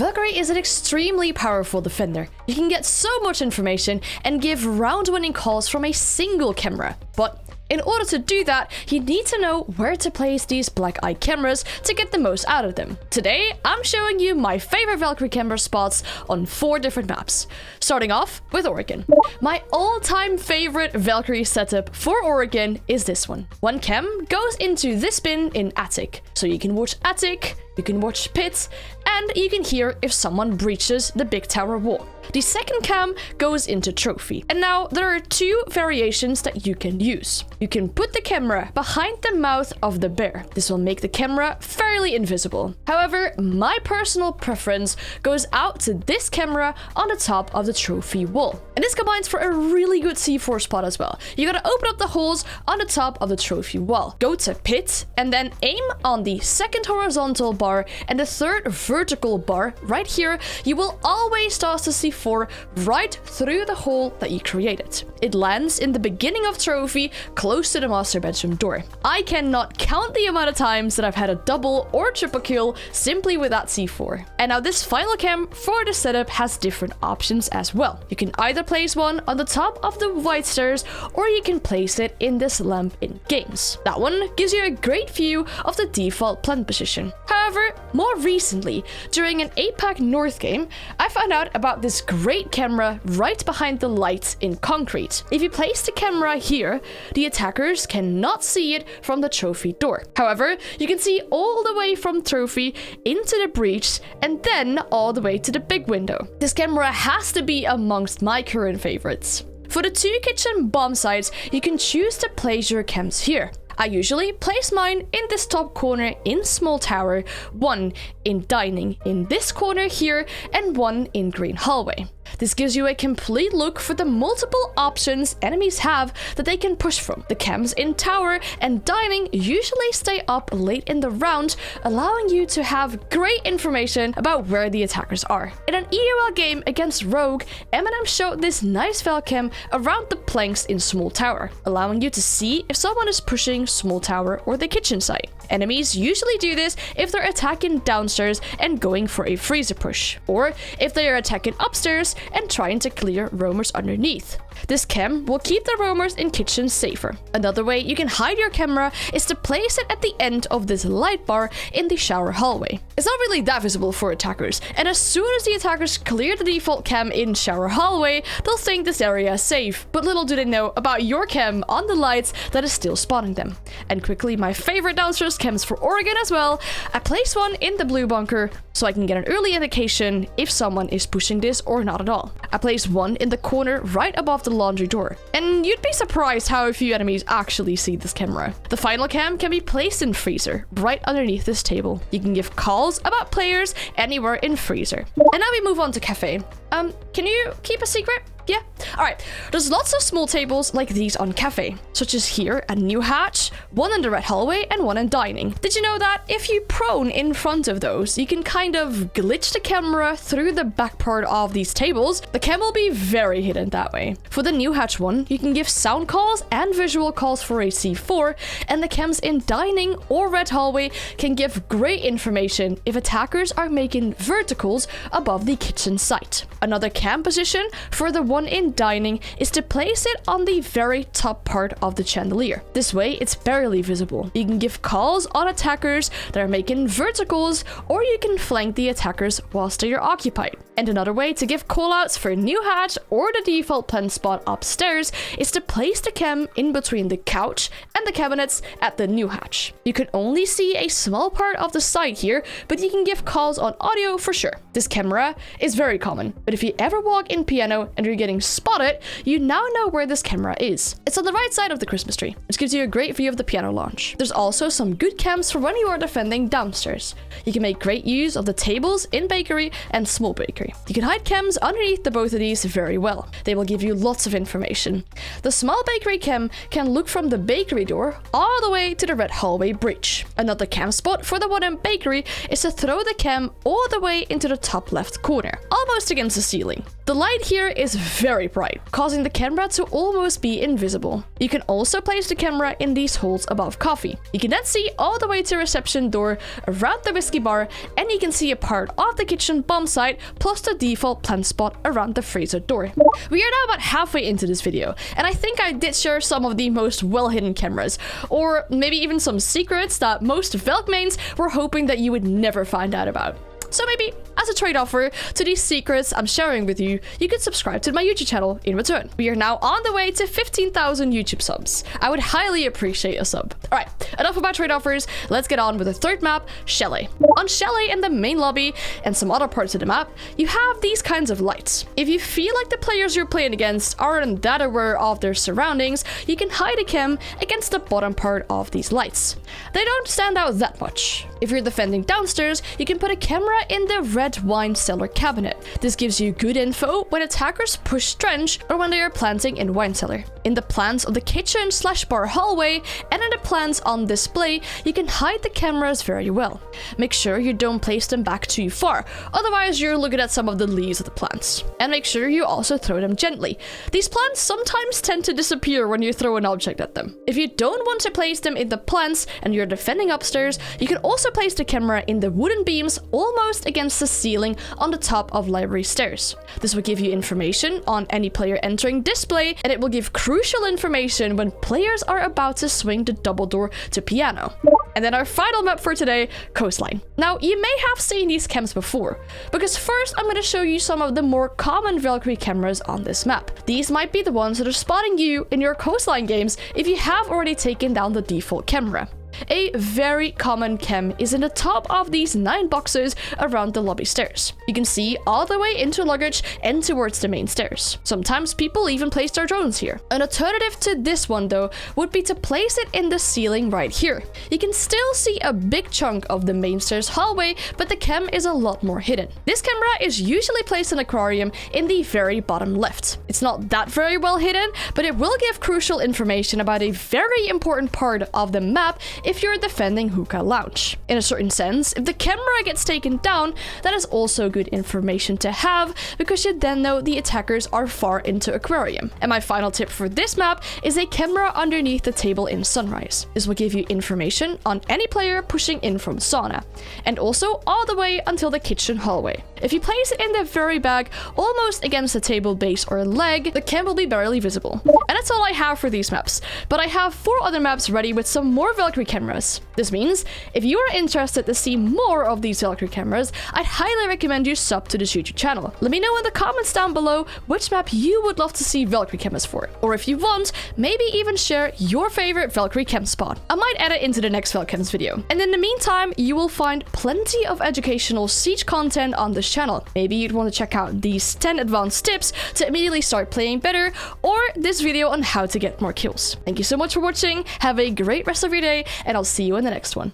Valkyrie is an extremely powerful defender. You can get so much information and give round-winning calls from a single camera. But in order to do that, you need to know where to place these black eye cameras to get the most out of them. Today, I'm showing you my favorite Valkyrie camera spots on 4 different maps. Starting off with Oregon. My all-time favorite Valkyrie setup for Oregon is this one. One cam goes into this bin in Attic, so you can watch Attic, you can watch Pit, and you can hear if someone breaches the big tower wall. The second cam goes into Trophy. And now there are 2 variations that you can use. You can put the camera behind the mouth of the bear. This will make the camera fairly invisible. However, my personal preference goes out to this camera on the top of the Trophy wall. And this combines for a really good C4 spot as well. You gotta open up the holes on the top of the Trophy wall. Go to Pit and then aim on the second horizontal bar and the third vertical bar right here. You will always toss the C4 right through the hole that you created. It lands in the beginning of Trophy, close to the master bedroom door. I cannot count the amount of times that I've had a double or triple kill simply with that C4. And now this final cam for the setup has different options as well. You can either place one on the top of the white stairs or you can place it in this lamp in games. That one gives you a great view of the default plant position. However, more recently, during an APAC North game, I found out about this great camera right behind the lights in concrete. If you place the camera here, the attackers cannot see it from the Trophy door. However, you can see all the way from Trophy into the breach and then all the way to the big window. This camera has to be amongst my current favorites. For the 2 kitchen bomb sites, you can choose to place your cams here. I usually place mine in this top corner in small tower, one in dining in this corner here, and one in green hallway. This gives you a complete look for the multiple options enemies have that they can push from. The cams in tower and dining usually stay up late in the round, allowing you to have great information about where the attackers are. In an EOL game against Rogue, Eminem showed this nice Valcam around the planks in small tower, allowing you to see if someone is pushing small tower or the kitchen site. Enemies usually do this if they're attacking downstairs and going for a freezer push, or if they are attacking upstairs and trying to clear roamers underneath. This cam will keep the roamers in kitchen safer. Another way you can hide your camera is to place it at the end of this light bar in the shower hallway. It's not really that visible for attackers, and as soon as the attackers clear the default cam in shower hallway, they'll think this area is safe, but little do they know about your cam on the lights that is still spotting them. And quickly, my favorite downstairs cams for Oregon as well. I place one in the blue bunker so I can get an early indication if someone is pushing this or not at all. I place one in the corner right above the laundry door, and you'd be surprised how a few enemies actually see this camera. The final cam can be placed in freezer right underneath this table. You can give calls about players anywhere in freezer. And now we move on to Kafe. Can you keep a secret? Yeah? Alright, there's lots of small tables like these on Kafe, such as here at New Hatch, one in the red hallway and one in dining. Did you know that if you prone in front of those, you can kind of glitch the camera through the back part of these tables? The cam will be very hidden that way. For the New Hatch one, you can give sound calls and visual calls for a C4, and the cams in dining or red hallway can give great information if attackers are making verticals above the kitchen site. Another cam position for the one in dining is to place it on the very top part of the chandelier. This way it's barely visible. You can give calls on attackers that are making verticals, or you can flank the attackers whilst they are occupied. And another way to give callouts for New Hatch or the default plant spot upstairs is to place the cam in between the couch and the cabinets at the New Hatch. You can only see a small part of the site here, but you can give calls on audio for sure. This camera is very common, but if you ever walk in piano and you're getting spotted, you now know where this camera is. It's on the right side of the Christmas tree, which gives you a great view of the piano lounge. There's also some good cams for when you are defending downstairs. You can make great use of the tables in bakery and small bakery. Valkyrie. You can hide chems underneath the both of these very well. They will give you lots of information. The small bakery chem can look from the bakery door all the way to the red hallway breach. Another chem spot for the one in bakery is to throw the chem all the way into the top left corner, almost against the ceiling. The light here is very bright, causing the camera to almost be invisible. You can also place the camera in these holes above Kafe. You can then see all the way to the reception door, around the whiskey bar, and you can see a part of the kitchen bomb site, plus the default plant spot around the freezer door. We are now about halfway into this video, and I think I did share some of the most well-hidden cameras, or maybe even some secrets that most Valk mains were hoping that you would never find out about. So maybe, as a trade offer to these secrets I'm sharing with you, you could subscribe to my YouTube channel in return. We are now on the way to 15,000 YouTube subs. I would highly appreciate a sub. Alright, enough about trade offers, let's get on with the third map, Chalet. On Chalet in the main lobby and some other parts of the map, you have these kinds of lights. If you feel like the players you're playing against aren't that aware of their surroundings, you can hide a chem against the bottom part of these lights. They don't stand out that much. If you're defending downstairs, you can put a camera in the red wine cellar cabinet. This gives you good info when attackers push trench or when they are planting in wine cellar. In the plants of the kitchen/bar hallway and in the plants on display, you can hide the cameras very well. Make sure you don't place them back too far, otherwise you're looking at some of the leaves of the plants. And make sure you also throw them gently. These plants sometimes tend to disappear when you throw an object at them. If you don't want to place them in the plants and you're defending upstairs, you can also place the camera in the wooden beams almost against the ceiling on the top of library stairs. This will give you information on any player entering display, and it will give crucial information when players are about to swing the double door to piano. And then our final map for today, Coastline. Now, you may have seen these chems before, because first I'm going to show you some of the more common Valkyrie cameras on this map. These might be the ones that are spotting you in your Coastline games if you have already taken down the default camera. A very common chem is in the top of these 9 boxes around the lobby stairs. You can see all the way into luggage and towards the main stairs. Sometimes people even place their drones here. An alternative to this one though would be to place it in the ceiling right here. You can still see a big chunk of the main stairs hallway, but the chem is a lot more hidden. This camera is usually placed in an aquarium in the very bottom left. It's not that very well hidden, but it will give crucial information about a very important part of the map if you're defending Hookah Lounge. In a certain sense, if the camera gets taken down, that is also good information to have, because you then know the attackers are far into Aquarium. And my final tip for this map is a camera underneath the table in Sunrise. This will give you information on any player pushing in from sauna, and also all the way until the kitchen hallway. If you place it in the very back, almost against the table base or leg, the chem will be barely visible. And that's all I have for these maps, but I have 4 other maps ready with some more Valkyrie cameras. This means, if you are interested to see more of these Valkyrie cameras, I'd highly recommend you sub to this YouTube channel. Let me know in the comments down below which map you would love to see Valkyrie cameras for. Or if you want, maybe even share your favorite Valkyrie chem spot. I might add it into the next Valchems video. And in the meantime, you will find plenty of educational siege content on this channel. Maybe you'd want to check out these 10 advanced tips to immediately start playing better, or this video on how to get more kills. Thank you so much for watching, have a great rest of your day, and I'll see you in the next one.